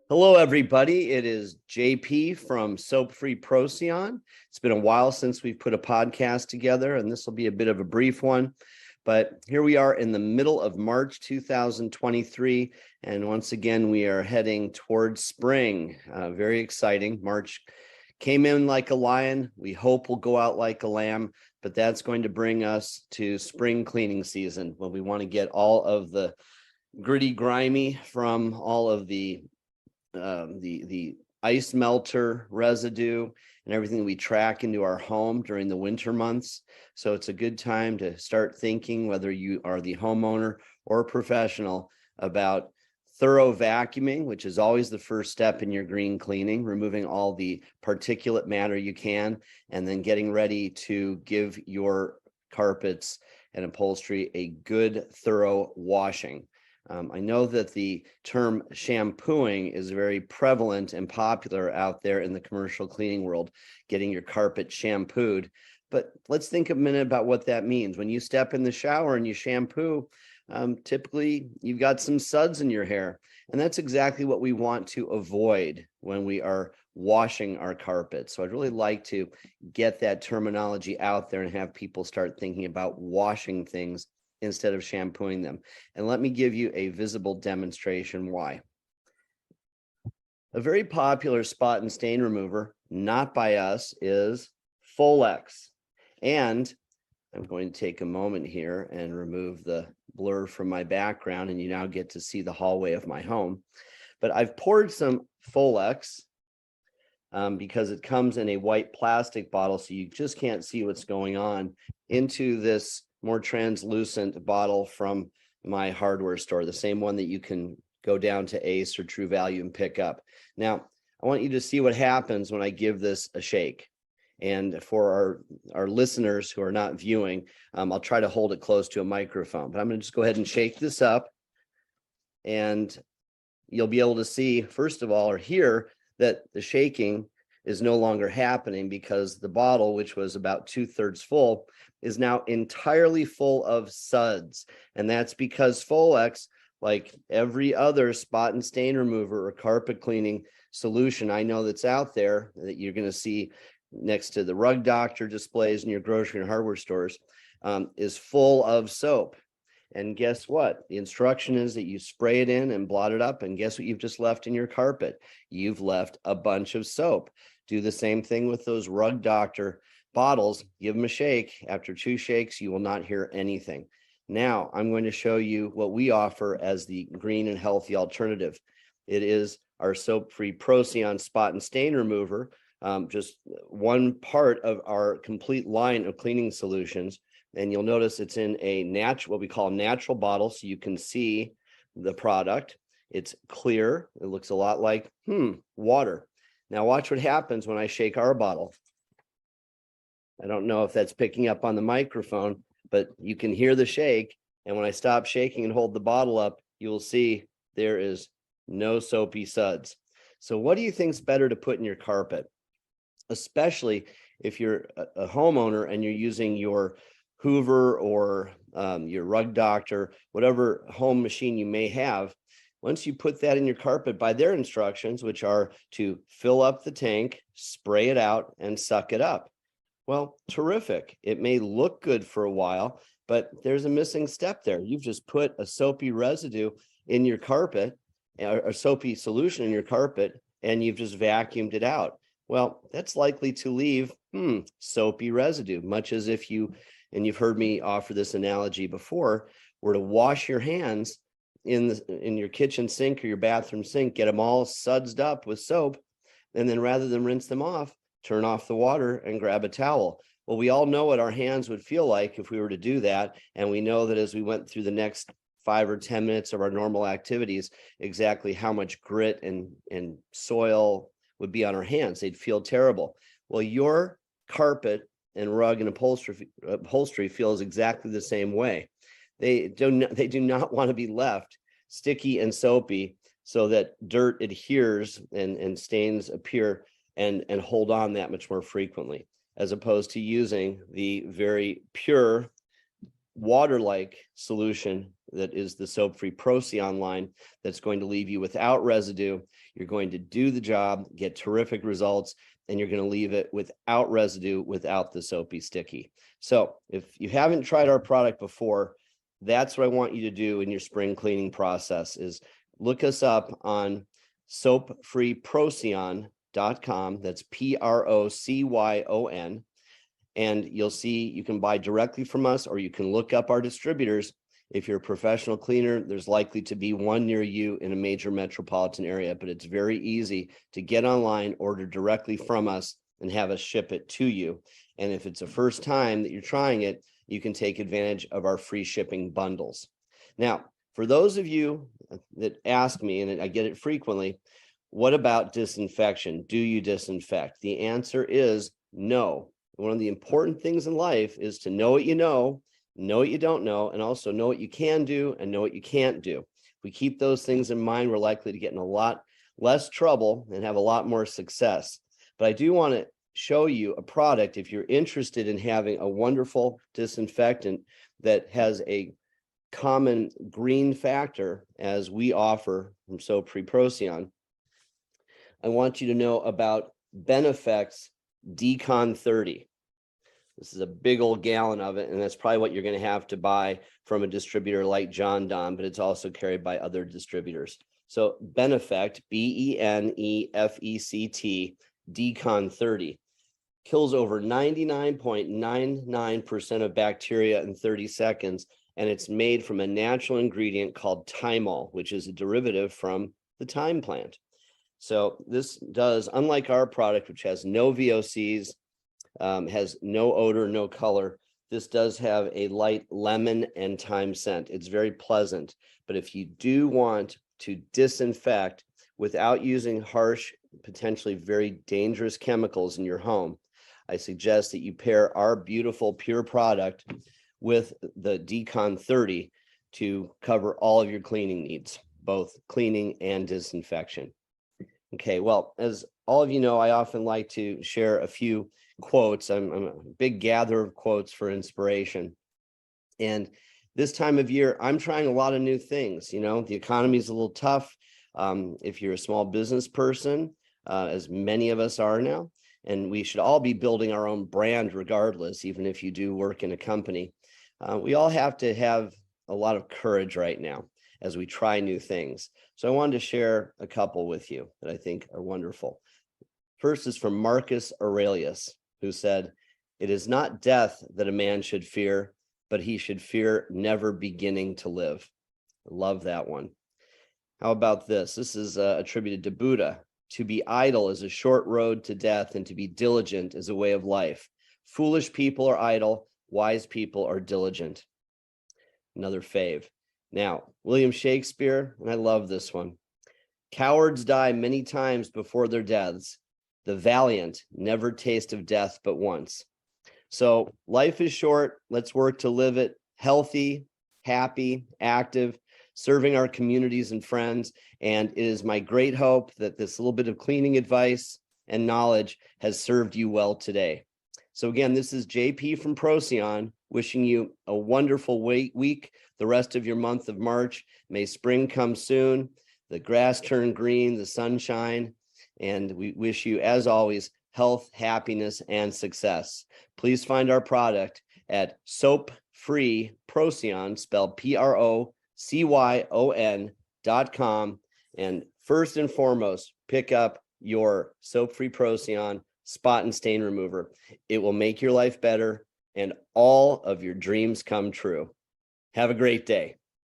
Hello, everybody. It is JP from Soap-Free Procyon. It's been a while since we've put a podcast together, and this will be a bit of a brief one. But here we are in the middle of March 2023, and once again, we are heading towards spring. Very exciting. March came in like a lion. We hope we'll go out like a lamb, but that's going to bring us to spring cleaning season, when we want to get all of the gritty, grimy from all of the ice melter residue and everything we track into our home during the winter months. So it's a good time to start thinking, whether you are the homeowner or professional, about thorough vacuuming, which is always the first step in your green cleaning, removing all the particulate matter you can, and then getting ready to give your carpets and upholstery a good, thorough washing. I know that the term shampooing is very prevalent and popular out there in the commercial cleaning world, getting your carpet shampooed. But let's think a minute about what that means. When you step in the shower and you shampoo, typically you've got some suds in your hair. And that's exactly what we want to avoid when we are washing our carpet. So I'd really like to get that terminology out there and have people start thinking about washing things instead of shampooing them. And let me give you a visible demonstration why. A very popular spot and stain remover, not by us, is Folex. And I'm going to take a moment here and remove the blur from my background, and you now get to see the hallway of my home. But I've poured some Folex because it comes in a white plastic bottle, so you just can't see what's going on, into this more translucent bottle from my hardware store, the same one that you can go down to Ace or True Value and pick up. Now, I want you to see what happens when I give this a shake. And for our listeners who are not viewing, I'll try to hold it close to a microphone, but I'm going to just go ahead and shake this up. And you'll be able to see, first of all, or hear that the shaking is no longer happening, because the bottle, which was about 2/3 full, is now entirely full of suds. And that's because Folex, like every other spot and stain remover or carpet cleaning solution I know that's out there, that you're going to see next to the rug doctor displays in your grocery and hardware stores, is full of soap. And guess what? The instruction is that you spray it in and blot it up. And guess what you've just left in your carpet? You've left a bunch of soap. Do the same thing with those rug doctor bottles. Give them a shake. After 2 shakes, you will not hear anything. Now, I'm going to show you what we offer as the green and healthy alternative. It is our Soap-Free Procyon spot and stain remover, just one part of our complete line of cleaning solutions. And you'll notice it's in a natural, what we call a natural bottle, so you can see the product. It's clear. It looks a lot like water. Now watch what happens when I shake our bottle. I don't know if that's picking up on the microphone, but you can hear the shake. And when I stop shaking and hold the bottle up, you will see there is no soapy suds. So what do you think is better to put in your carpet? Especially if you're a homeowner and you're using your Hoover or your rug doctor, whatever home machine you may have. Once you put that in your carpet by their instructions, which are to fill up the tank, spray it out, and suck it up. Well, terrific. It may look good for a while, but there's a missing step there. You've just put a soapy residue in your carpet, or a soapy solution in your carpet, and you've just vacuumed it out. Well, that's likely to leave soapy residue, much as if you, and you've heard me offer this analogy before, were to wash your hands in your kitchen sink or your bathroom sink, get them all sudsed up with soap, and then rather than rinse them off, turn off the water and grab a towel. Well, we all know what our hands would feel like if we were to do that. And we know that as we went through the next 5 or 10 minutes of our normal activities, exactly how much grit and soil would be on our hands. They'd feel terrible. Well, your carpet and rug and upholstery feels exactly the same way. They do not want to be left sticky and soapy so that dirt adheres and stains appear and hold on that much more frequently, as opposed to using the very pure water-like solution that is the Soap-Free Procyon line that's going to leave you without residue. You're going to do the job, get terrific results, and you're going to leave it without residue, without the soapy sticky. So if you haven't tried our product before, that's what I want you to do in your spring cleaning process, is look us up on soapfreeprocyon.com. That's Procyon. And you'll see you can buy directly from us, or you can look up our distributors. If you're a professional cleaner, there's likely to be one near you in a major metropolitan area, but it's very easy to get online, order directly from us, and have us ship it to you. And if it's the first time that you're trying it, you can take advantage of our free shipping bundles. Now, for those of you that ask me, and I get it frequently, what about disinfection? Do you disinfect? The answer is no. One of the important things in life is to know what you know what you don't know, and also know what you can do and know what you can't do. If we keep those things in mind, we're likely to get in a lot less trouble and have a lot more success. But I do want to show you a product if you're interested in having a wonderful disinfectant that has a common green factor as we offer from Soap-Free Procyon. I want you to know about Benefect's Decon 30. This is a big old gallon of it, and that's probably what you're going to have to buy from a distributor like John Don, but it's also carried by other distributors. So Benefect, Benefect, Decon 30, kills over 99.99% of bacteria in 30 seconds, and it's made from a natural ingredient called thymol, which is a derivative from the thyme plant. So this does, unlike our product, which has no VOCs, has no odor, no color, this does have a light lemon and thyme scent. It's very pleasant. But if you do want to disinfect without using harsh, potentially very dangerous chemicals in your home, I suggest that you pair our beautiful pure product with the Decon 30 to cover all of your cleaning needs, both cleaning and disinfection. Okay, well, as all of you know, I often like to share a few quotes. I'm a big gatherer of quotes for inspiration. And this time of year, I'm trying a lot of new things. You know, the economy is a little tough. If you're a small business person, as many of us are now, and we should all be building our own brand regardless, even if you do work in a company. We all have to have a lot of courage right now as we try new things. So I wanted to share a couple with you that I think are wonderful. First is from Marcus Aurelius, who said, "It is not death that a man should fear, but he should fear never beginning to live." I love that one. How about this? This is attributed to Buddha. "To be idle is a short road to death, and to be diligent is a way of life. Foolish people are idle, wise people are diligent." Another fave. Now, William Shakespeare, and I love this one. "Cowards die many times before their deaths. The valiant never taste of death but once." So life is short. Let's work to live it healthy, happy, active, serving our communities and friends. And it is my great hope that this little bit of cleaning advice and knowledge has served you well today. So again, this is JP from Procyon, wishing you a wonderful week, the rest of your month of March. May spring come soon, the grass turn green, the sunshine, and we wish you, as always, health, happiness, and success. Please find our product at Soap-Free Procyon, spelled Procyon.com. And first and foremost, pick up your Soap-Free Procyon spot and stain remover. It will make your life better and all of your dreams come true. Have a great day.